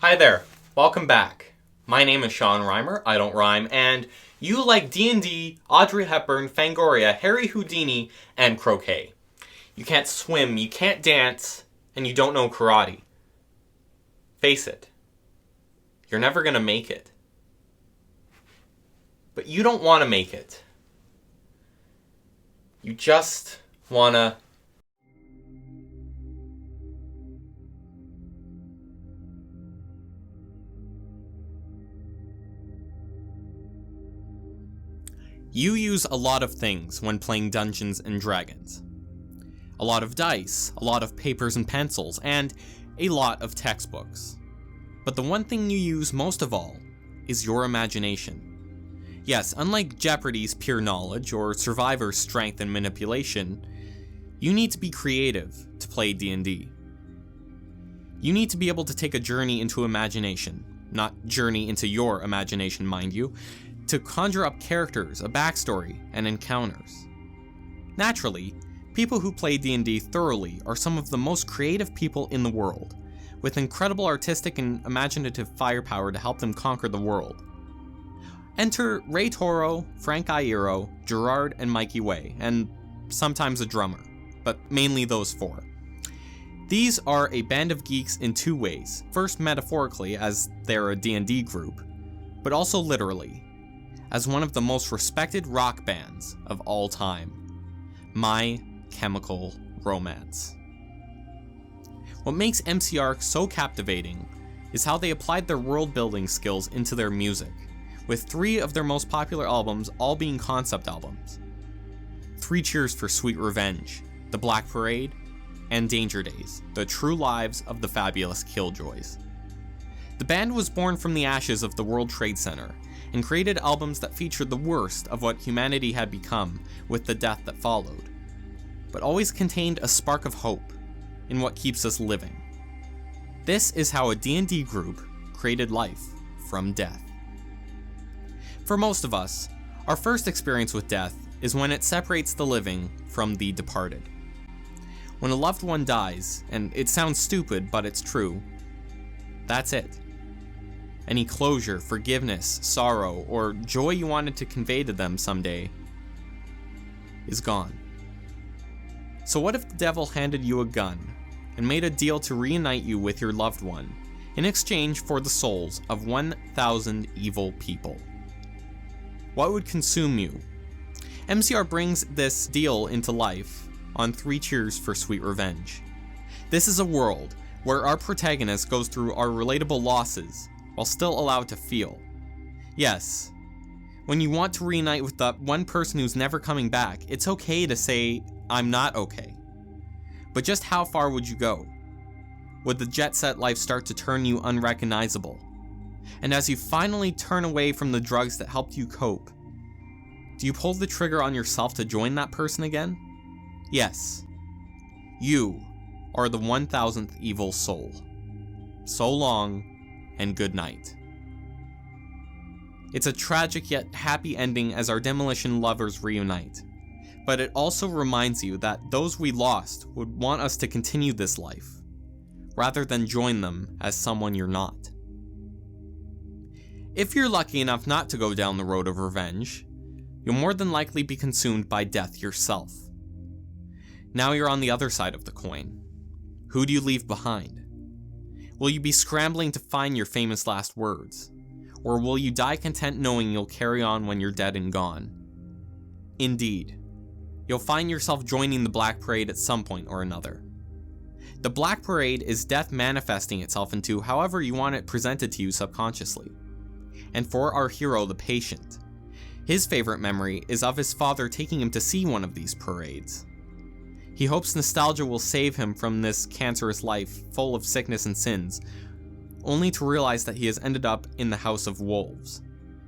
Hi there, welcome back. My name is Sean Reimer, I don't rhyme, and you like D&D, Audrey Hepburn, Fangoria, Harry Houdini, and croquet. You can't swim, you can't dance, and you don't know karate. Face it, you're never gonna make it. But you don't want to make it. You just wanna... You use a lot of things when playing Dungeons and Dragons. A lot of dice, a lot of papers and pencils, and a lot of textbooks. But the one thing you use most of all is your imagination. Yes, unlike Jeopardy's pure knowledge or Survivor's strength and manipulation, you need to be creative to play D&D. You need to be able to take a journey into imagination, not journey into your imagination, mind you, to conjure up characters, a backstory, and encounters. Naturally, people who play D&D thoroughly are some of the most creative people in the world, with incredible artistic and imaginative firepower to help them conquer the world. Enter Ray Toro, Frank Iero, Gerard, and Mikey Way, and sometimes a drummer, but mainly those four. These are a band of geeks in two ways, first metaphorically as they're a D&D group, but also literally, as one of the most respected rock bands of all time, My Chemical Romance. What makes MCR so captivating is how they applied their world-building skills into their music, with 3 of their most popular albums all being concept albums. 3 Cheers for Sweet Revenge, The Black Parade, and Danger Days, the true lives of the fabulous Killjoys. The band was born from the ashes of the World Trade Center, and created albums that featured the worst of what humanity had become with the death that followed, but always contained a spark of hope in what keeps us living. This is how a D&D group created life from death. For most of us, our first experience with death is when it separates the living from the departed. When a loved one dies, and it sounds stupid, but it's true, that's it. Any closure, forgiveness, sorrow, or joy you wanted to convey to them someday is gone. So what if the devil handed you a gun and made a deal to reunite you with your loved one in exchange for the souls of 1,000 evil people? What would consume you? MCR brings this deal into life on 3 Cheers for Sweet Revenge. This is a world where our protagonist goes through our relatable losses while still allowed to feel. Yes, when you want to reunite with that one person who's never coming back, it's okay to say, I'm not okay. But just how far would you go? Would the jet set life start to turn you unrecognizable? And as you finally turn away from the drugs that helped you cope, do you pull the trigger on yourself to join that person again? Yes. You are the 1,000th evil soul. So long, and good night. It's a tragic yet happy ending as our demolition lovers reunite, but it also reminds you that those we lost would want us to continue this life, rather than join them as someone you're not. If you're lucky enough not to go down the road of revenge, you'll more than likely be consumed by death yourself. Now you're on the other side of the coin. Who do you leave behind? Will you be scrambling to find your famous last words? Or will you die content knowing you'll carry on when you're dead and gone? Indeed, you'll find yourself joining the Black Parade at some point or another. The Black Parade is death manifesting itself into however you want it presented to you subconsciously. And for our hero, the patient, his favorite memory is of his father taking him to see one of these parades. He hopes nostalgia will save him from this cancerous life full of sickness and sins, only to realize that he has ended up in the House of Wolves.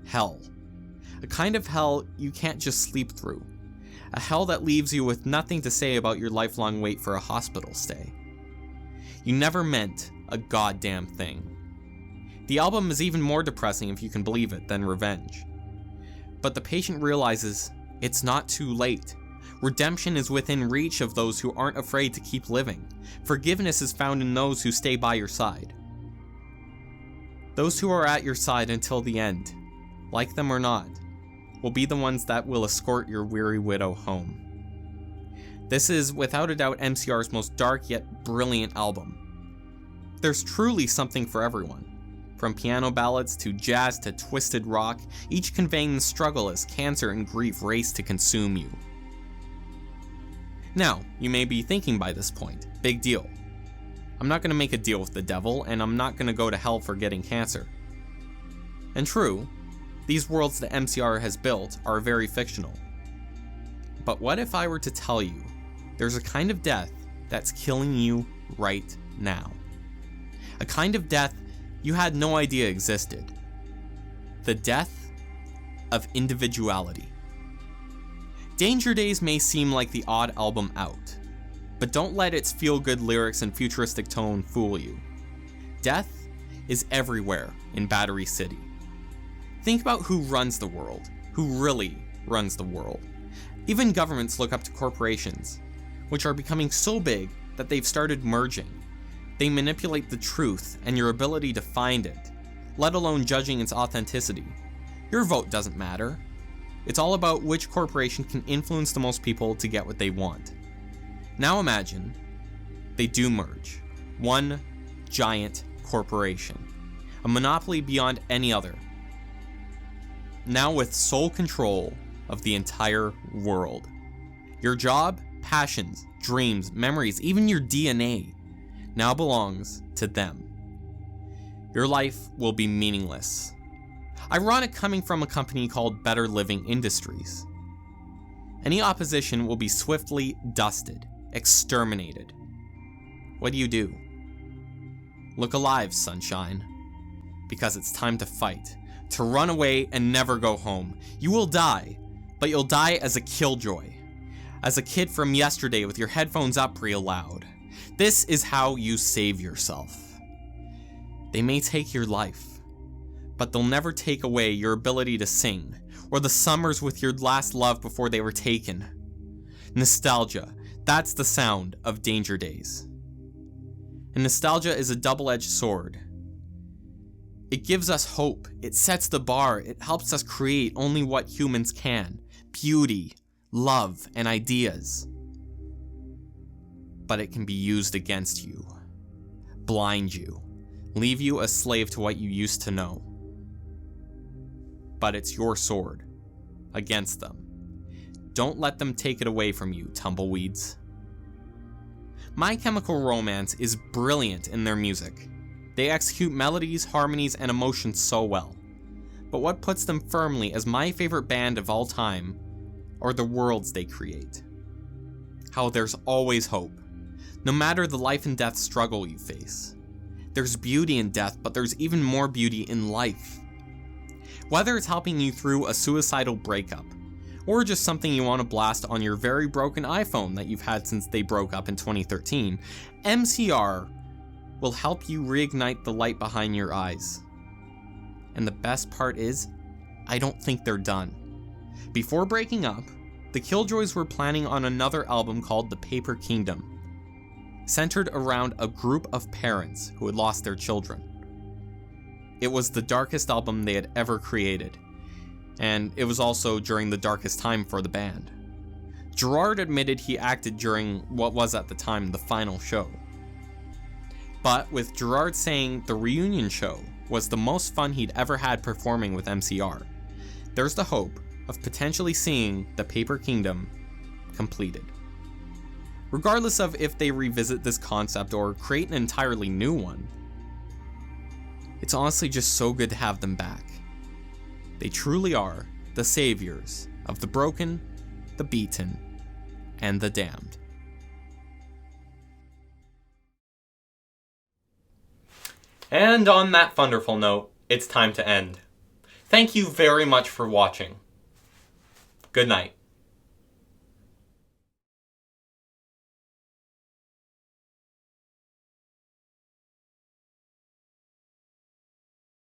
Hell. A kind of hell you can't just sleep through. A hell that leaves you with nothing to say about your lifelong wait for a hospital stay. You never meant a goddamn thing. The album is even more depressing, if you can believe it, than Revenge. But the patient realizes it's not too late. Redemption is within reach of those who aren't afraid to keep living. Forgiveness is found in those who stay by your side. Those who are at your side until the end, like them or not, will be the ones that will escort your weary widow home. This is without a doubt MCR's most dark yet brilliant album. There's truly something for everyone. From piano ballads to jazz to twisted rock, each conveying the struggle as cancer and grief race to consume you. Now, you may be thinking by this point, big deal. I'm not going to make a deal with the devil, and I'm not going to go to hell for getting cancer. And true, these worlds that MCR has built are very fictional. But what if I were to tell you there's a kind of death that's killing you right now? A kind of death you had no idea existed. The death of individuality. Danger Days may seem like the odd album out, but don't let its feel-good lyrics and futuristic tone fool you. Death is everywhere in Battery City. Think about who runs the world, who really runs the world. Even governments look up to corporations, which are becoming so big that they've started merging. They manipulate the truth and your ability to find it, let alone judging its authenticity. Your vote doesn't matter. It's all about which corporation can influence the most people to get what they want. Now imagine they do merge. One giant corporation. A monopoly beyond any other. Now with sole control of the entire world. Your job, passions, dreams, memories, even your DNA now belongs to them. Your life will be meaningless. Ironic coming from a company called Better Living Industries. Any opposition will be swiftly dusted, exterminated. What do? Look alive, sunshine. Because it's time to fight, to run away and never go home. You will die, but you'll die as a killjoy. As a kid from yesterday with your headphones up real loud. This is how you save yourself. They may take your life, but they'll never take away your ability to sing, or the summers with your last love before they were taken. Nostalgia, that's the sound of Danger Days. And nostalgia is a double-edged sword. It gives us hope, it sets the bar, it helps us create only what humans can. Beauty, love, and ideas. But it can be used against you, blind you, leave you a slave to what you used to know. But it's your sword, against them. Don't let them take it away from you, tumbleweeds. My Chemical Romance is brilliant in their music. They execute melodies, harmonies, and emotions so well. But what puts them firmly as my favorite band of all time are the worlds they create. How there's always hope. No matter the life and death struggle you face. There's beauty in death, but there's even more beauty in life. Whether it's helping you through a suicidal breakup, or just something you want to blast on your very broken iPhone that you've had since they broke up in 2013, MCR will help you reignite the light behind your eyes. And the best part is, I don't think they're done. Before breaking up, the Killjoys were planning on another album called The Paper Kingdom, centered around a group of parents who had lost their children. It was the darkest album they had ever created, and it was also during the darkest time for the band. Gerard admitted he acted during what was at the time the final show. But with Gerard saying the reunion show was the most fun he'd ever had performing with MCR, there's the hope of potentially seeing The Paper Kingdom completed. Regardless of if they revisit this concept or create an entirely new one, it's honestly just so good to have them back. They truly are the saviors of the broken, the beaten, and the damned. And on that wonderful note, it's time to end. Thank you very much for watching. Good night.